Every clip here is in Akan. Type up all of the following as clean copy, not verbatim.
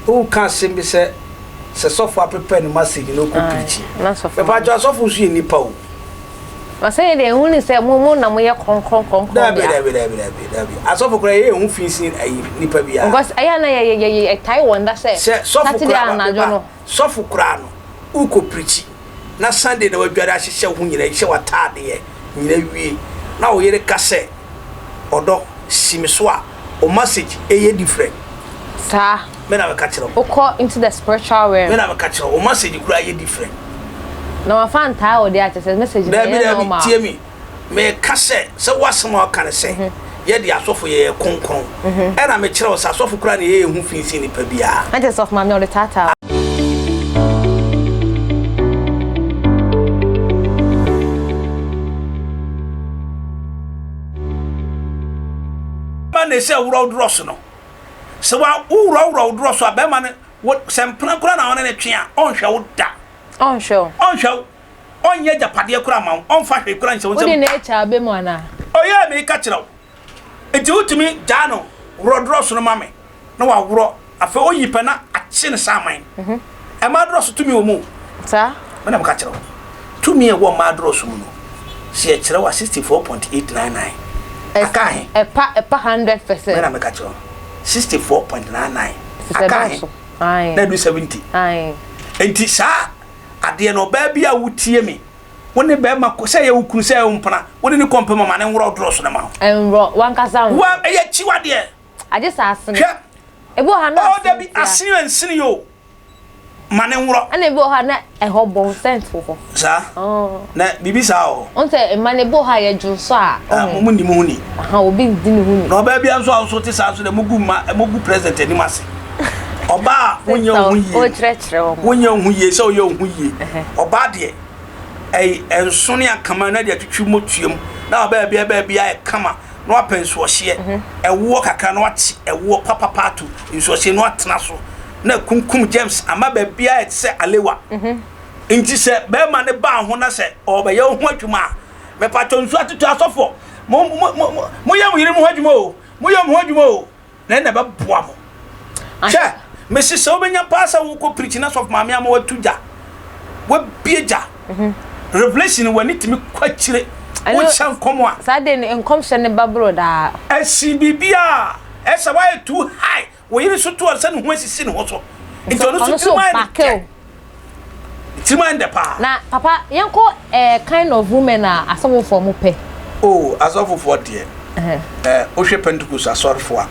who can send me say so far prepare the message no ko preach me pa jo so fu su ni pa o ma say dey hu ni say mo na mo ye kon dabi aso fu kra ye hu fin sin ni pa bia because aya na ye tai wonder say so fu kra no so fu kra no u ko preach na Sunday na wadware ahye hu nyina hye watade ye nyina wie na o yere kase odo simiso a o message e different sir me na ka kire o call into the spiritual realm me na ka kire o message kura ye different no ma fan ta o dey at say message na me tie me kase se wasema o kan se ye de asofo ye konkon e na me kire o sa asofo kura na ye hu finsi ni pa bia I just of mama o the tata ne se wuro dross no se wa wuro dross a be ma ne sempran kura na wona ne twea onhwe wo da onhwe onye japade kura ma onfa hwe kura nse won se odi na echa be mo na oye me ka kirawo enti utumi ja no wuro dross no ma me na wa wuro afa oyipa na ache ne saman e ma dross tumi wo mu sa me na me ka kirawo tumi e wo ma dross mu no se e kirawo 64.899 Akai. Epa 100%. Mena me kacho. 64.99. Akai. Aye. Na do 70. Aye. Enti sa ade no ba bia wutie me. Woni ba ma ko say ye wukunu say umpana. Woni ni kompe mama ne wro dross na ma. Enro wan kasa. Wa eye chiwade. Aje sa asene. Hwe. Ebo ha na. Oh da bi asene ansene yo. Mane wro. Ana ebo ha na ehobon cent fofo. Sa? Oh. Na bibi sa o. Onte mane ebo ha ye junso a. Mu ndi mu huni. Ha obi ndi ni huni. No ba bia so so te sa so de mugu president ni mase. Oba wonye ohuye. O trechre o. Wonye ohuye se oye ohuye. Oba de enso ne akama na de atwitwi motuam. Na oba bia e kama na wapenso hye. Ewo kakra na wati ewo papa to nso hye no atena so. Na kunkum James ama ba bia e se alewa. Nti se be ma ne ba ho na se oba ye ho adwuma. Me pato nso atutu asofo. Mo yam yiri mo adwuma o. Mo yam ho adwuma o. Na na ba boa mo. Che me se so benya pasa wo ko preach na sof maame ama watuja. Wa bieja. Revelation wani timi kwachire. Wo chan komo a. Sa de enkom hye ne babro da. Asibibia. Esa why too high. Wo yiri so to ansa ne ho asisi ne ho so. Nti ono so mind. Timande pa. Na papa yenko kind of women asomo for mo pe. Oh, asofo for de. O hwe Pentecost asorfo a.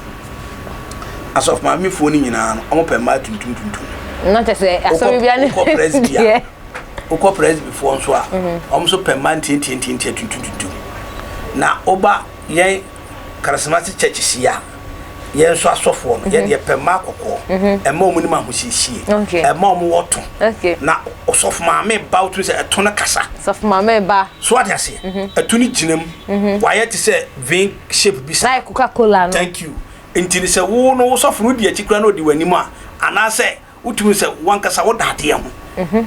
Asof ma mi fo ni nyina no omo pe ma tuntum. No te say asomi bia ne. Ko president. Ko president before nso a. Omo so pe ma tuntum. Na oba yen charismatic church sia. Yen so asofo no ye pe ma kokko. E ma omu ni ma ho sisi. E ma omu woto. Na osof ma me ba otu se eto na kasa. Sof ma me ba. So what you say? Eto ni ginam. Why yet say vein shape bisa. Like Coca-Cola no. Thank you. Enti se wo no osof no di akikra no di wani a ana se utumi se wan kasa wo dade ho.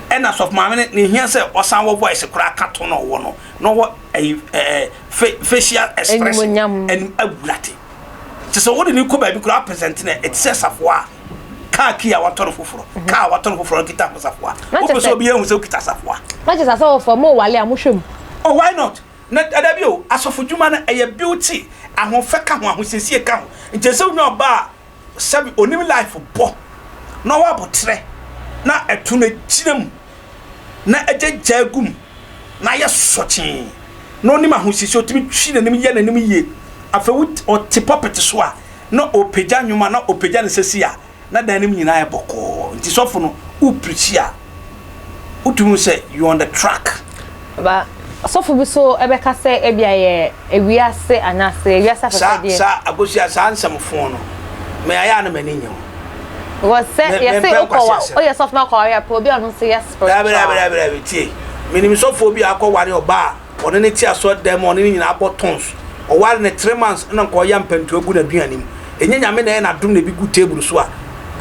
And as of my minute, he said, or some voice a crack cat on or one, no facial expression and a blatty. So, what did you come by because presenting it? It says of war. Car key, our turn for car, what turn for guitar was of war. What was so beyond so guitars of war? What is I for more while I'm mushroom? Oh, why not? Not a debut, as of Jumana, a beauty, and one fat one who says here come. It is so no bar, savvy only life for bo. No about tre. Na etune chinem na ejejagum na ye sochi no ni ma ho sisi otimi twi na nim ye na nim ye afa wut o tipopet so a na opegya nwuma na opegya ne sesi a na dan nim nyina ye boko nti sofo no u preach a utumu say you on the track ba sofo bi so ebeka say ebia ye ewiase anase ewiase fa sa agosia sa ansam fo no me aya na mani nyo was say yes say oh yes of my career po bi on say yes bra tie minim so fo bi akọware oba one ne ti aso dem one ne nyina abotons o ware ne 3 months na ko ya mpantu agu na duanim enye nyame na na dum na bi gu table so a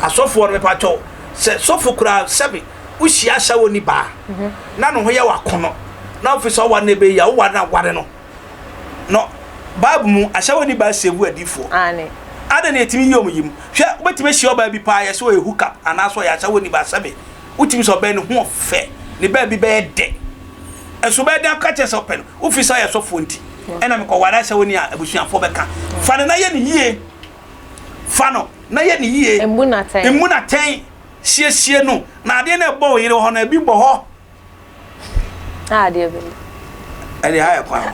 asofo no pa cho se sofo kura 7 ushia sha woni ba na no ho ye wakono na ofisa wa na be ya wo ware na ware no no babu mu asha woni ba sevu adifo ane ada na etimi yom yim hwe obetime hye oba bi pa ye so e hook up anaso ya cha woni ba sabe utimi so be ne ho fe ne ba bi be de eso be de aka che so pen ofisa ye so fonti ena me ko wada sha woni abusuafo be ka fa na ye ne yie fa no na ye ne yie emu na ten sie no na ade na bo yire ho na bi bo ho ade be ade ha kwa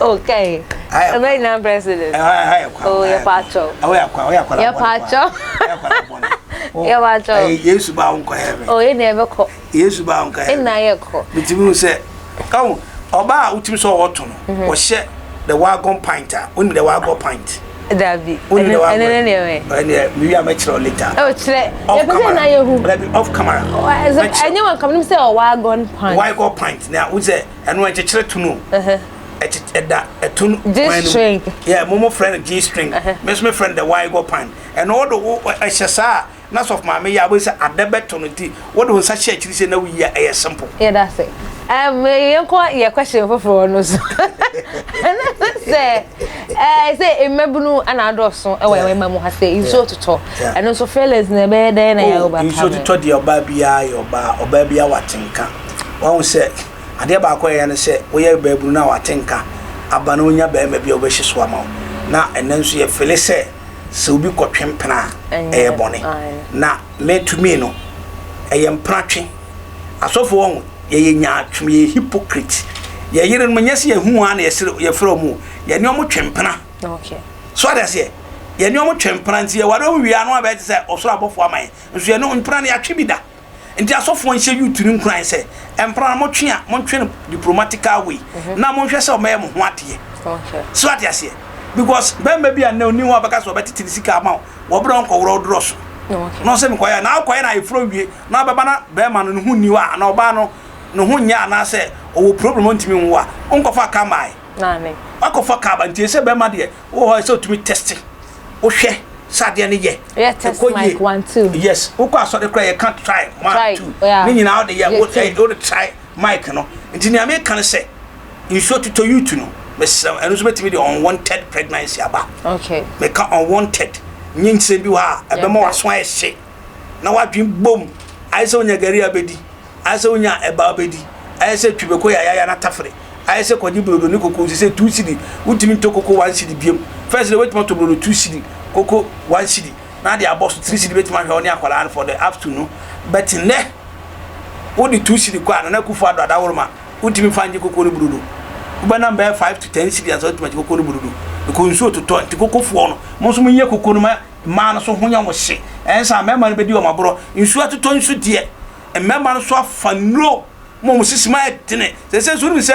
okay I'm not president oh ya pacho ya kwa ya pacho ya pacho Yesu ba unko heaven oh ye na be ko Yesu ba unko heaven na ye ko bitimi se kawo oba utimi so woto no wo hye the wagon pinter only the wagon pint Dabi and we are much later oh chere e be na ye hu off camera anyone come say o wagon pint now we say eno en chere to no G-string. Yeah, Momo friend G-string. Miss my friend the wagon pint. And all the I shall not of my me, I was at the betonity. What was such a church in a year a simple? Yeah, that's it. You quite your question for no. Say, I say, a mebunu and I do so away, my mother say, you so to talk. And also, fellas, never then I you so to talk your baby, or baby, our tinker. One said, I dear back way and say, we are baby now, I think. Abanonia be maybe obeshi swama na enenso ye fele se ubi kwatwempena e bone na me to me no e ye mpratwe asofo won ye nya atwem ye hypocrite ye yire no nyese ye hu an ye fro mu ye ne omo twempena okay so that say ye ne omo twempena nti ye wado wi anu abeti se osoro abofo aman nso ye no mpena na atwe bi da nti asofo nse yuturu nkran se empra mo twe a mo twe diplomatical way na mo hwe se o mayem ho ade okay so ade ase because bembe bia na oni ho abaka so betitiri sika ma wo bro nko woro droso okay no se me koya na akoya na ifro wie na baba na be ma no hu niwa na oba no hu nya na se o problem ntimi nwa onkofa kamai na me akofa ka ba nti se be ma de wo ho se otumi testing wo hwe sade ne ye test mic 1 2 yes wo kwa so de kra ye can't try 1 2 ni nyina de ye wo try mic no nti ni ame kan se in short to you to know mesem eno so betimi de unwanted pregnancy aba okay me ka unwanted nyinse bi wa ebe ma waso ahye na wadwen bom aise onya gari abedi aise onya eba abedi aise twibeko ya na tafre aise kwaji brodo ni koko se 2 cedi utimi to koko 1 cedi biem first the wait to brodo 2 cedi koko 1 cedi na dia boss 3 cedi betima hwe oni akwala for the afternoon but ne odi 2 cedi kwa na kufu ado adawurma utimi fanje koko ni brodo ubana mbe 5 to 10 cedi aso utimi koko ni brodo ko nso to to koko fu ono mo so munye koko no ma no so honya wo hye ensa mema no bedi o mabro nsu atoto nsu de mema no so afanro mo sisima etene se so ni se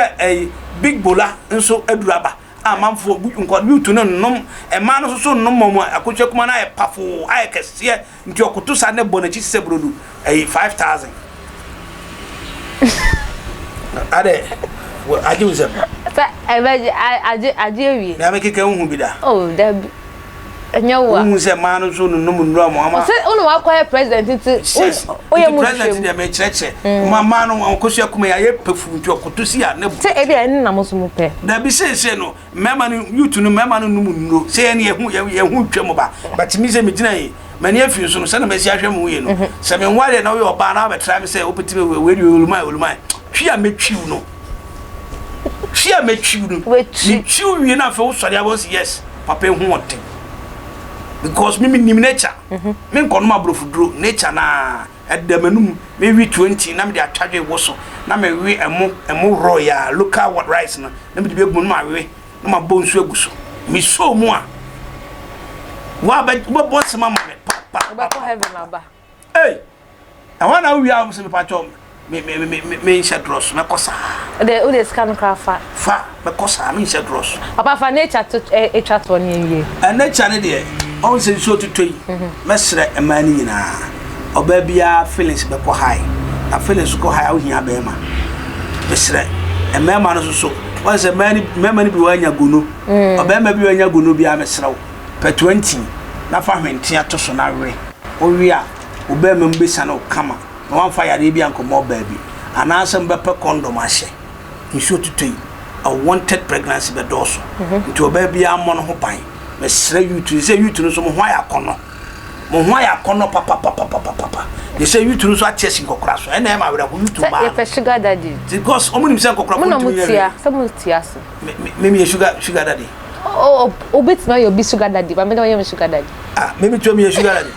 big bola nso aduraba amanfo nko yutu no nom ema no so nom mo akotwe kuma na pafo aye kese nti okoto sa ne bonachi se brodu 5000 ade aje uzem sa aje wi na make ke hu bi da oh da enyawa hu se ma no so nom nura mo ama se unu akwa president nti oye mu president de me cheche mama no akoso kuma ya ye pafu nti okoto si ya ne se e bia ni na mo so mu pe da bi se no mema no yutu no mema no num nuro se ne ye hu twem ba but mi se me gina yi mani afi so no se na me si ahwe mu ye no se me nwale na we oba na be try me se opeti we olumai hwi a metwiw no hwi a metwiw no metwiw wi na fa wo sori abos yes papa hu wote because me nim nature me nkono ma brofudro nature na edamanum me wi 20 na me de atwadwe wo so na me wi emo royal local what rice na me de begum ma we na ma bonsu aguso me so mu a wa ba boss mama me papa ba ko heaven aba eh awana wi am se me pacho me shadros me kosa de scan crafa fa me kosa me shadros papa fa nature to e chat one ye nature ne de on se so to toyi mesre emani nyina oba bia feelings be ko high na feelings ko high ohia be ma mesre emema no so won se mema ni bi wanya gono oba ma bi wanya gono bia mesrew pe 20 na fa hwenti atoso na we owi a oba ma mbesa na kama na wan fa yare bia nko mo ba bi anasa mbe pe condom ahye nso to toyi a wanted pregnancy be doso nti oba bia mo no ho ban me sere YouTube say YouTube no so mo ho ayakono papa they say YouTube so atiesin kokora so na e ma wera ko YouTube ma e sugar daddy because omunim say kokora ko mutia some mutia so me sugar daddy obet na your be sugar daddy but me don't hear sugar daddy me to me sugar daddy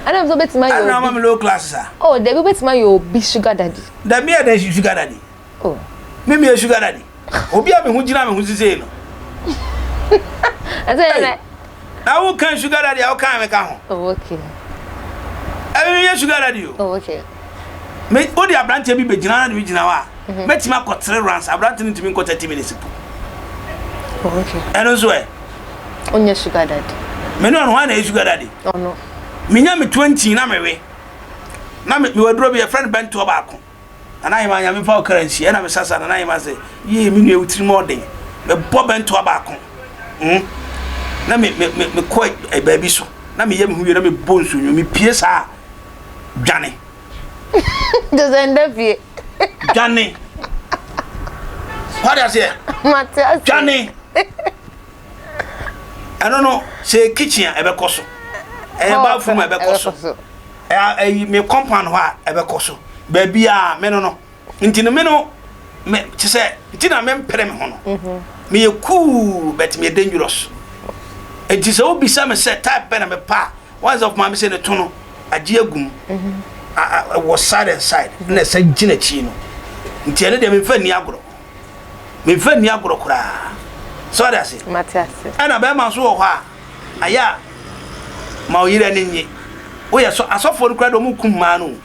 and I'm so bet my your I'm low class sir they be bet my your be sugar daddy that me dey sugar daddy me sugar daddy obi a me hu gina me hu sise no I say now who can sugar daddy how can me ka ho okay me sugar daddy okay me odi abrante bi be gina na me gina wa metima ko 3 rounds abrante ni timi ko 30 minutes okay and also onye sugar daddy me no no na sugar daddy no me nya me 20 na me we na me wadro be friend bento ba ko ana hima nya me fa currency na me sasa na hima say ye me nu ewutiri mo den me bo bento ba ko na me ko e baby so na me ye me hu ye na me bonso nyu me pie sa dwane does end up here dwane what is it Matthias dwane I don't know say kitchen e be koso e bathroom e be koso me compound ho e be koso ba bia me no nti no me no me ti say ti na me mpere me ho no me ye cool but me dangerous it is obi say me say type na me pa once of my say ne to no agi agum was side and side na say gina chi no nti ene de me fa ni agoro kura so that say Matthias ana be ma so ho aya ma oyire ni nyi o ye so asofo no kura do mu kum ma no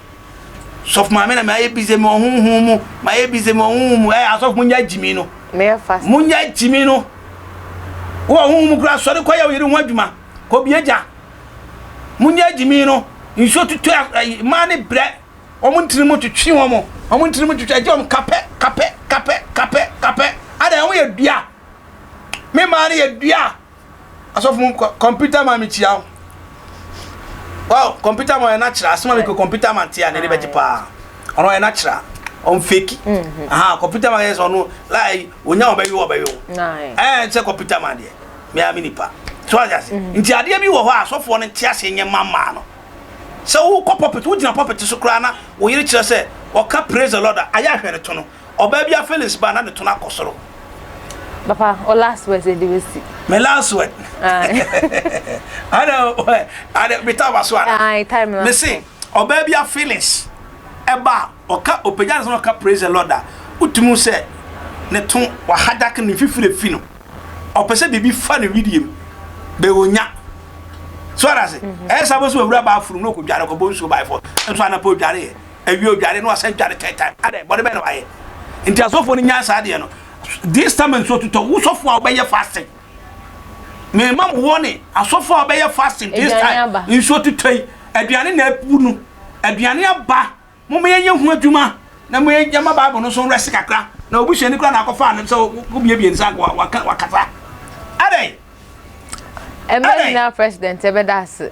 sof ma me na ma ye bize mo hunhun mu ma ye bize mo hunhun mu asof munya jimi no me fast munya jimi no wo hunhun mu kura so de kwa ye oyire ho adwuma ko bieja munya jimi no nso tutu ma ne bre omuntiri mu tutwi ho mo omuntiri mu tutwa je om kape ada ho ye dua me ma ne ye dua asof mu computer ma me chia wow computer ma na chira asema me ko computer man tia ne be pa ono e na chira on fake computer man yes ono like onya obayi say computer man de me amini pa so just nti ade bi wo ho asofo no tia se nye mama no so wo ko puppet wo gina puppet so kra na wo yiri chira say o ka praise the lord aya hwere to no oba bia Felix ba na ne to na kosoro papa o last word say the see my last word I don't beta waswa time me say oba bia Felix eba o ka opejana so ka praise the lord utumu say ne to wa hadak ne fifire fi no o pese bibi fa ne widiem be wonya so ara say sabo so wura ba furu no ko dware ko bonsu ba fo enso ana po dware awi o dware no asan dware time ade body be no aye nti asofo ni nya sa de no this time so to wo sofo a obeye fasting me mam woni asofo a obeye fasting this time nso to twai aduane na apu no aduane aba mo me yenye hu adwuma na mo yenye ma bible no so rest kakra na obuhwe ni kra na akofa na so ko bie nsa wakata ade Emmanuel president ebedas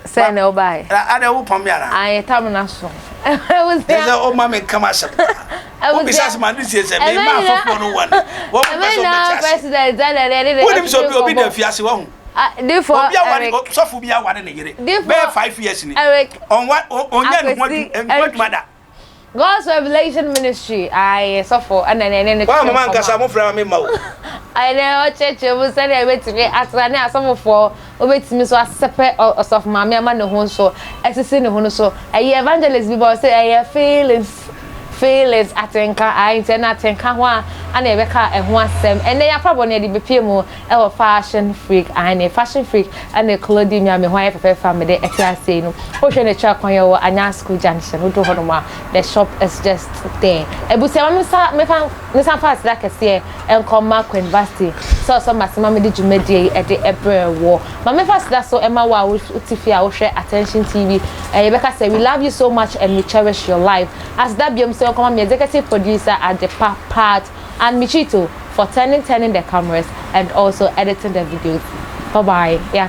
say na obai ade wo pam yara ai tam na so there's a old mama come as a besides man this is a me ma for no one what president that what him so be the fiase wa hu therefore so fu bia wade ne yere be 5 years ni on what on yan mother God's Revelation Ministry I suffer and then wa mama nkasa mo fra me ma wo I know church we say na betimi atrane asomfo obetimi so asepe of mama ma ne ho so esese ne ho so evangelist bi bo say feelings atenka I internet atenka ho ana e beka e ho asem ene ya pabo na de bepie mu e wo fashion freak and fashion freak and clothing me ho ya pepe family e tia say no o hwe ne cha kwan yo anya school junction o do ho no ma the shop is just there ebusia me fa fast that kese en come university so masema me de jumedie e de ebre wo ma me fast that so ema wa utifia wo hwe attention tv e beka say we love you so much and we cherish your life as that biom so come executive producer at the part and Michito for turning the cameras and also editing the videos. Bye bye. Yeah,